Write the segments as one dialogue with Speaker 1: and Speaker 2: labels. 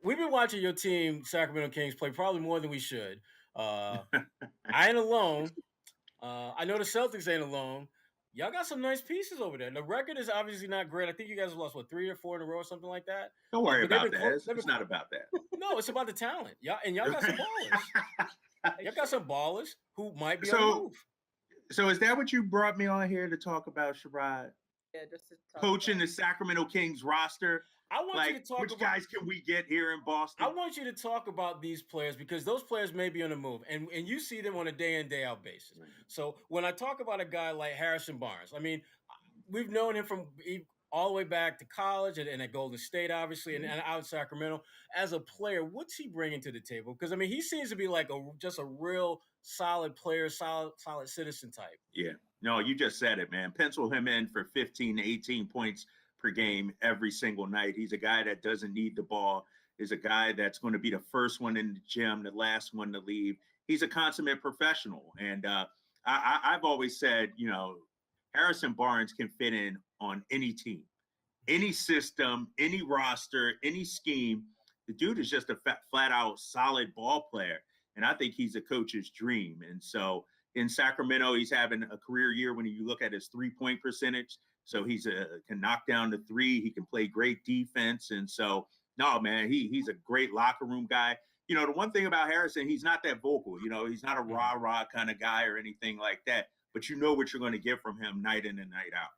Speaker 1: we've been watching your team, Sacramento Kings, play probably more than we should. I ain't alone. I know the Celtics ain't alone. Y'all got some nice pieces over there. The record is obviously not great. I think you guys have lost 3 or 4 in a row or something like that.
Speaker 2: Don't worry
Speaker 1: But they've
Speaker 2: about
Speaker 1: been
Speaker 2: that.
Speaker 1: they've
Speaker 2: It's
Speaker 1: been
Speaker 2: not about that.
Speaker 1: No, it's about the talent. Y'all got some ballers. Y'all got some ballers who might be on the move.
Speaker 2: So is that what you brought me on here to talk about, Sherrod?
Speaker 3: Yeah, just to talk
Speaker 2: coaching
Speaker 3: about
Speaker 2: the Sacramento Kings roster.
Speaker 1: I want you to talk
Speaker 2: which
Speaker 1: about,
Speaker 2: guys can we get here in Boston?
Speaker 1: I want you to talk about these players because those players may be on the move, and you see them on a day in, day out basis.
Speaker 2: Right.
Speaker 1: So when I talk about a guy like Harrison Barnes, I mean, we've known him from all the way back to college and at Golden State, obviously, and out in Sacramento. As a player, what's he bringing to the table? Because I mean, he seems to be like just a real solid player, solid citizen type.
Speaker 2: Yeah, no, you just said it, man. Pencil him in for 15 to 18 points per game every single night. He's a guy that doesn't need the ball. Is a guy that's going to be the first one in the gym, the last one to leave. He's a consummate professional, and I've always said, Harrison Barnes can fit in on any team, any system, any roster, any scheme. The dude is just a flat out solid ball player. And I think he's a coach's dream. And so in Sacramento, he's having a career year when you look at his 3-point percentage. So he's can knock down the three. He can play great defense. And so, no, man, he's a great locker room guy. The one thing about Harrison, he's not that vocal. He's not a rah-rah kind of guy or anything like that. But you know what you're going to get from him night in and night out.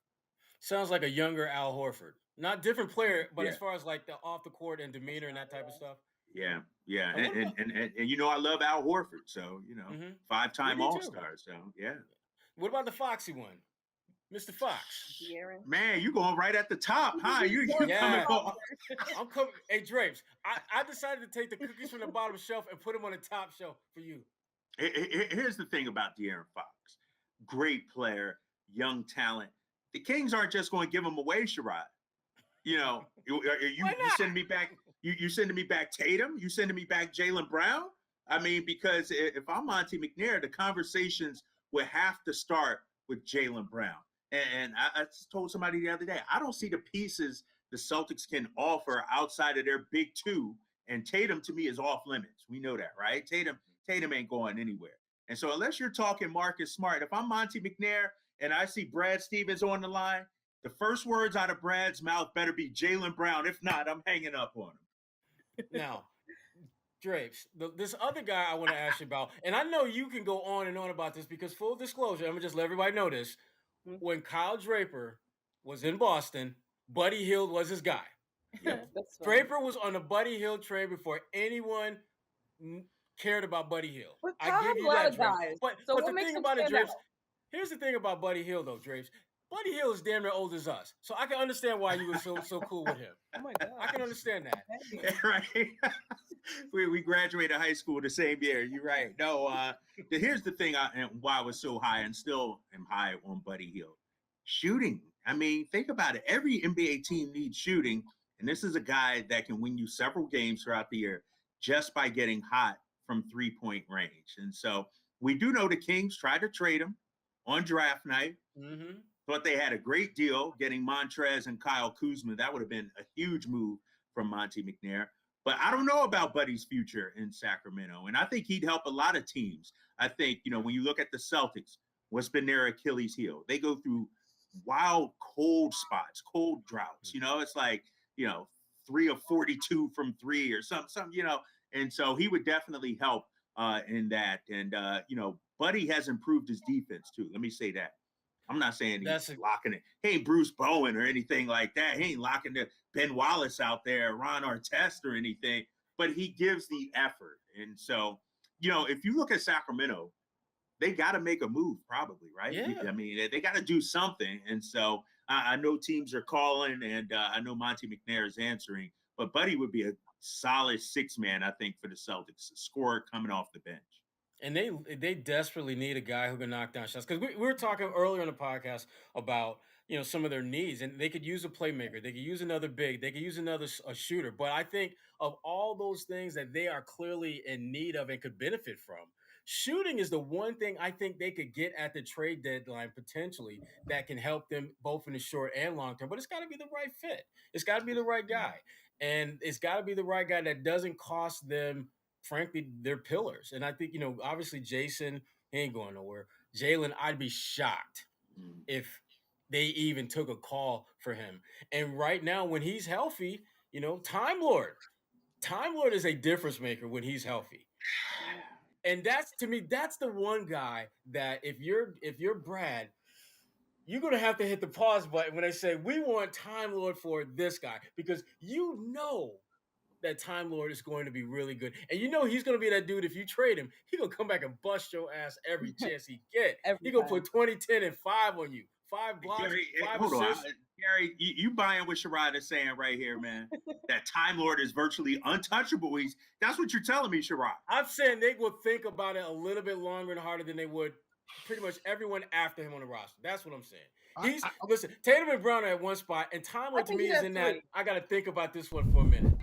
Speaker 1: Sounds like a younger Al Horford. Not different player, but as far as like the off the court and demeanor and that type of stuff.
Speaker 2: Yeah. And I love Al Horford. So, 5-time All-Star. So, yeah.
Speaker 1: What about the Foxy one? Mr. Fox.
Speaker 2: Man, you going right at the top, huh? You coming on.
Speaker 1: I'm coming. Hey, Drapes, I decided to take the cookies from the bottom shelf and put them on the top shelf for you.
Speaker 2: Here's the thing about De'Aaron Fox. Great player, young talent. The Kings aren't just going to give him away, Sherrod. You sending me back. You sending me back Tatum. You sending me back Jaylen Brown. I mean, because if I'm Monty McNair, the conversations would have to start with Jaylen Brown. And I told somebody the other day, I don't see the pieces the Celtics can offer outside of their big two. And Tatum, to me, is off limits. We know that, right? Tatum ain't going anywhere. And so unless you're talking Marcus Smart, if I'm Monty McNair and I see Brad Stevens on the line, the first words out of Brad's mouth better be Jaylen Brown. If not, I'm hanging up on him.
Speaker 1: Now, Drapes, this other guy I want to ask you about, and I know you can go on and on about this because full disclosure, I'm going to just let everybody know this. When Kyle Draper was in Boston, Buddy Hield was his guy. Draper was on the Buddy Hield trade before anyone cared about Buddy Hield.
Speaker 3: But
Speaker 1: I give you that, Drapes. But
Speaker 3: the
Speaker 1: thing about it, Drapes, here's the thing about Buddy Hield, though, Drapes. Buddy Hield is damn near old as us. So I can understand why you were so cool with him.
Speaker 3: Oh, my God.
Speaker 1: I can understand that.
Speaker 2: Right. we graduated high school the same year. You're right. No, here's the thing and why I was so high and still am high on Buddy Hield. Shooting. I mean, think about it. Every NBA team needs shooting. And this is a guy that can win you several games throughout the year just by getting hot from 3-point range. And so we do know the Kings tried to trade him on draft night.
Speaker 1: Mm-hmm.
Speaker 2: Thought they had a great deal getting Montrez and Kyle Kuzma. That would have been a huge move from Monty McNair. But I don't know about Buddy's future in Sacramento. And I think he'd help a lot of teams. I think, when you look at the Celtics, what's been their Achilles heel? They go through wild, cold spots, cold droughts. It's like, 3 of 42 from 3 or something, And so he would definitely help in that. And, Buddy has improved his defense, too. Let me say that. I'm not saying he's locking it. He ain't Bruce Bowen or anything like that. He ain't locking the Ben Wallace out there, Ron Artest or anything, but he gives the effort. And so, if you look at Sacramento, they got to make a move probably, right?
Speaker 1: Yeah.
Speaker 2: I mean, they got to do something. And so I know teams are calling and I know Monty McNair is answering, but Buddy would be a solid 6-man, I think, for the Celtics, a scorer coming off the bench.
Speaker 1: And they desperately need a guy who can knock down shots. Because we were talking earlier in the podcast about, some of their needs. And they could use a playmaker. They could use another big. They could use another shooter. But I think of all those things that they are clearly in need of and could benefit from, shooting is the one thing I think they could get at the trade deadline potentially that can help them both in the short and long term. But it's got to be the right fit. It's got to be the right guy. and it's got to be the right guy that doesn't cost them, frankly, their pillars. And I think, obviously Jason, he ain't going nowhere. Jalen, I'd be shocked
Speaker 2: Mm.
Speaker 1: if they even took a call for him. And right now, when he's healthy, Time Lord is a difference maker when he's healthy. And that's, to me, that's the one guy that if you're Brad, you're gonna have to hit the pause button when they say we want Time Lord for this guy, because that Time Lord is going to be really good, and he's gonna be that dude. If you trade him, he gonna come back and bust your ass every chance he get. He gonna put 20, 10, and 5 on you, 5 blocks,
Speaker 2: Gary,
Speaker 1: 5
Speaker 2: hold
Speaker 1: assists.
Speaker 2: on. Gary, you buying what Sherrod is saying right here, man? That Time Lord is virtually untouchable. That's what you're telling me, Sherrod.
Speaker 1: I'm saying they will think about it a little bit longer and harder than they would pretty much everyone after him on the roster. That's what I'm saying. Listen, Tatum and Brown are at one spot, and Time Lord to me is in that I got to think about this one for a minute.